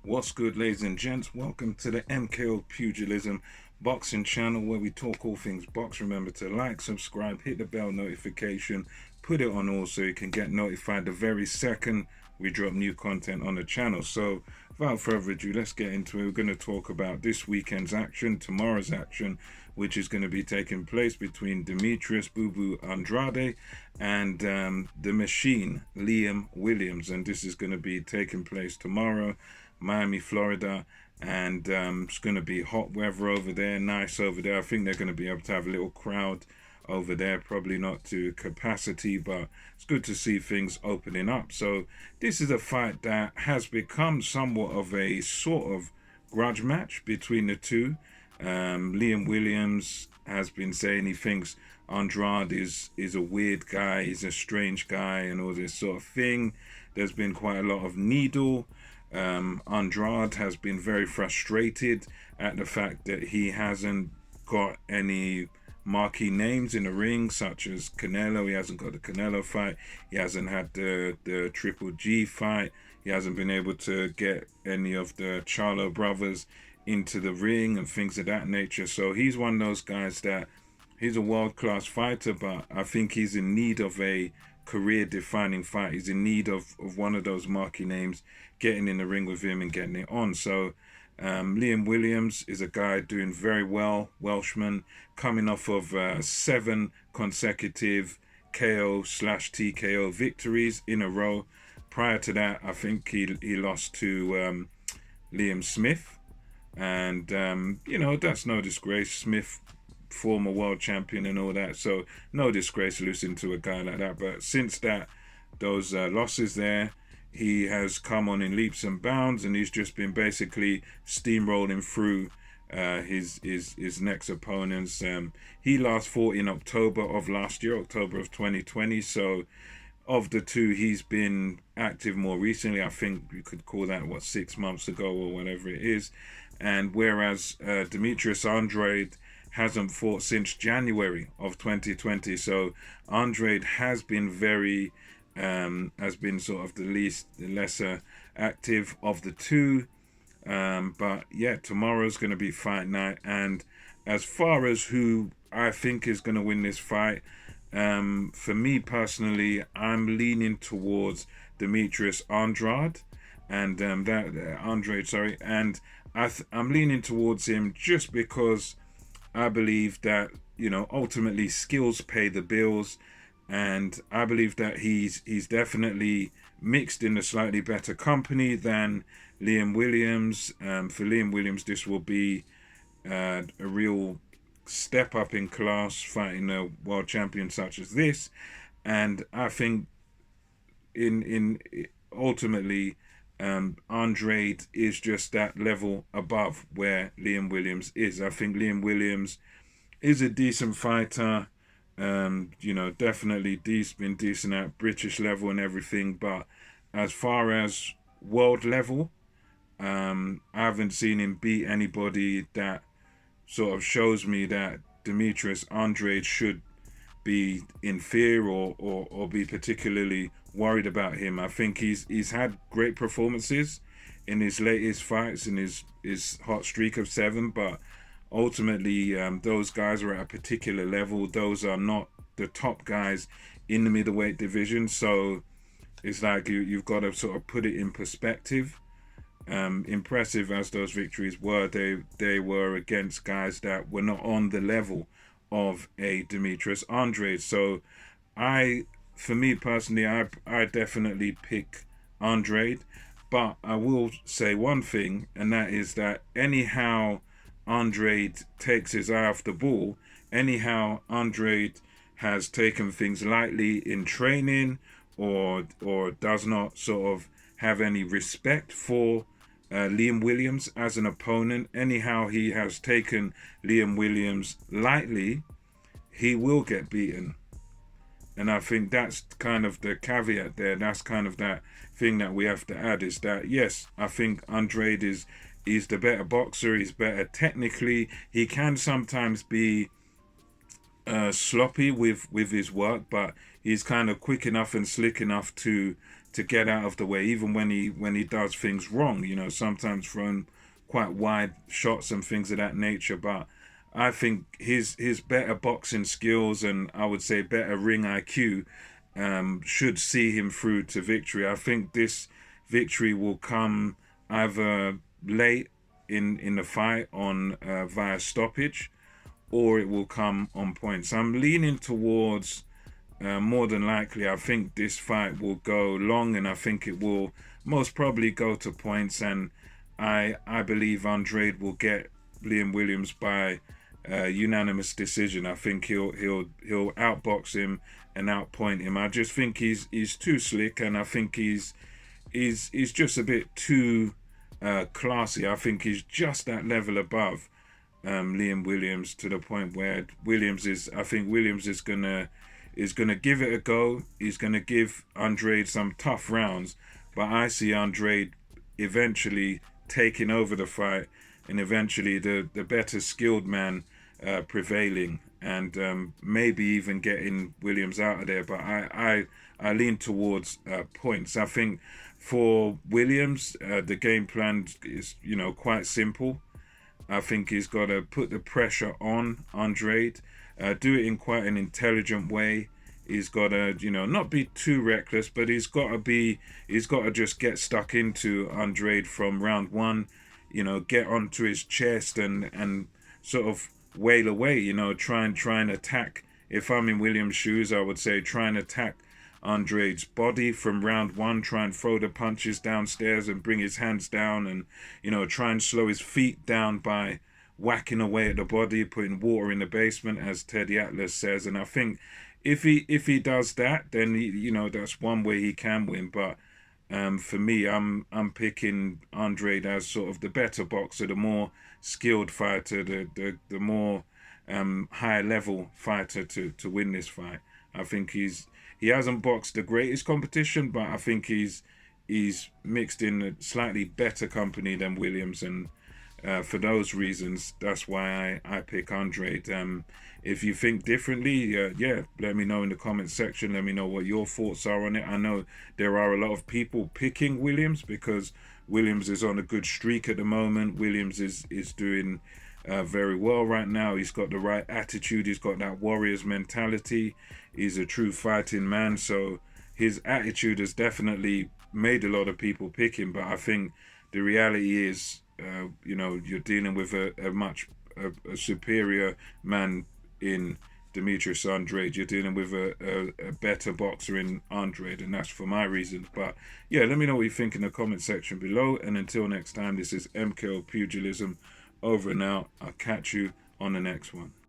What's good, ladies and gents? Welcome to the MKO Pugilism boxing channel where we talk all things box. Remember to like, subscribe, hit the bell notification, put it on all so you can get notified the very second we drop new content on the channel. So, without further ado, let's get into it. We're going to talk about this weekend's action, tomorrow's action, which is going to be taking place between Demetrius Boo Boo Andrade and the Machine, Liam Williams. And this is going to be taking place tomorrow. Miami, Florida, and it's going to be hot weather over there, nice over there. I think they're going to be able to have a little crowd over there, probably not to capacity, but it's good to see things opening up. So this is a fight that has become somewhat of a sort of grudge match between the two. Liam Williams has been saying he thinks Andrade is a weird guy, he's a strange guy, and all this sort of thing. There's been quite a lot of needle. Andrade has been very frustrated at the fact that he hasn't got any marquee names in the ring, such as Canelo. He hasn't got the Canelo fight. He hasn't had the Triple G fight. He hasn't been able to get any of the Charlo brothers into the ring and things of that nature. So he's one of those guys that he's a world-class fighter, but I think he's in need of a career-defining fight. He's in need of one of those marquee names getting in the ring with him and getting it on. So Liam Williams is a guy doing very well, Welshman, coming off of 7 consecutive KO/TKO victories in a row. Prior to that, I think he lost to Liam Smith, and that's no disgrace. Smith, former world champion and all that, so no disgrace losing to a guy like that. But since those losses there, he has come on in leaps and bounds, and he's just been basically steamrolling through his next opponents. He last fought in October of last year, October of 2020. So of the two, he's been active more recently. I think you could call that 6 months ago or whatever it is. And whereas Demetrius Andrade hasn't fought since January of 2020. So Andrade has been has been sort of the lesser active of the two. But yeah, tomorrow's going to be fight night. And as far as who I think is going to win this fight, for me personally, I'm leaning towards Demetrius Andrade, and Andrade, sorry, and I'm leaning towards him just because I believe that, ultimately skills pay the bills, and I believe that he's definitely mixed in a slightly better company than Liam Williams. For Liam Williams, this will be a real step up in class fighting a world champion such as this, and I think in ultimately Andrade is just that level above where Liam Williams is. I think Liam Williams is a decent fighter, definitely been decent at British level and everything, but as far as world level, I haven't seen him beat anybody that sort of shows me that Demetrius Andrade should be in fear or be particularly worried about him. I think he's had great performances in his latest fights, in his hot streak of 7, but ultimately those guys are at a particular level. Those are not the top guys in the middleweight division, so it's like you've got to sort of put it in perspective. Impressive as those victories were, they were against guys that were not on the level of a Demetrius Andrade. So for me personally, I definitely pick Andrade, but I will say one thing, and that is that anyhow Andrade takes his eye off the ball, anyhow Andrade has taken things lightly in training, or does not sort of have any respect for Liam Williams as an opponent, anyhow he has taken Liam Williams lightly, he will get beaten. And I think that's kind of the caveat there. That's kind of that thing that we have to add, is that yes, I think Andrade he's the better boxer, he's better technically. He can sometimes be sloppy with his work, but he's kind of quick enough and slick enough to to get out of the way, even when he does things wrong. You know, sometimes throwing quite wide shots and things of that nature. But I think his better boxing skills and I would say better ring IQ should see him through to victory. I think this victory will come either late in the fight on via stoppage, or it will come on points. I'm leaning towards more than likely. I think this fight will go long, and I think it will most probably go to points. And I believe Andrade will get Liam Williams by unanimous decision. I think he'll outbox him and outpoint him. I just think he's too slick, and I think he's just a bit too classy. I think he's just that level above Liam Williams, to the point where I think Williams is gonna give it a go. He's gonna give Andrade some tough rounds, but I see Andrade eventually taking over the fight, and eventually the better skilled man prevailing, and maybe even getting Williams out of there. But I lean towards points. I think for Williams, the game plan is, you know, quite simple. I think he's got to put the pressure on Andrade, do it in quite an intelligent way. He's got to, you know, not be too reckless, but he's got to just get stuck into Andrade from round one, you know, get onto his chest and sort of wail away, you know, try and attack. If I'm in Williams' shoes, I would say try and attack Andrade's body from round one, try and throw the punches downstairs and bring his hands down, and, you know, try and slow his feet down by whacking away at the body, putting water in the basement, as Teddy Atlas says. And I think if he does that, then you know, that's one way he can win. But for me, I'm picking Andrade as sort of the better boxer, the more skilled fighter, the more higher level fighter to win this fight. I think he hasn't boxed the greatest competition, but I think he's mixed in a slightly better company than Williams, and for those reasons, that's why I pick Andrade. If you think differently, yeah, let me know in the comment section. Let me know what your thoughts are on it. I know there are a lot of people picking Williams because Williams is on a good streak at the moment. Williams is doing very well right now. He's got the right attitude. He's got that warrior's mentality. He's a true fighting man. So his attitude has definitely made a lot of people pick him. But I think the reality is, you know, you're dealing with a much superior man in Demetrius Andrade. You're dealing with a better boxer in Andrade, and that's for my reasons. But yeah, let me know what you think in the comment section below. And until next time, this is MKO Pugilism over and out. I'll catch you on the next one.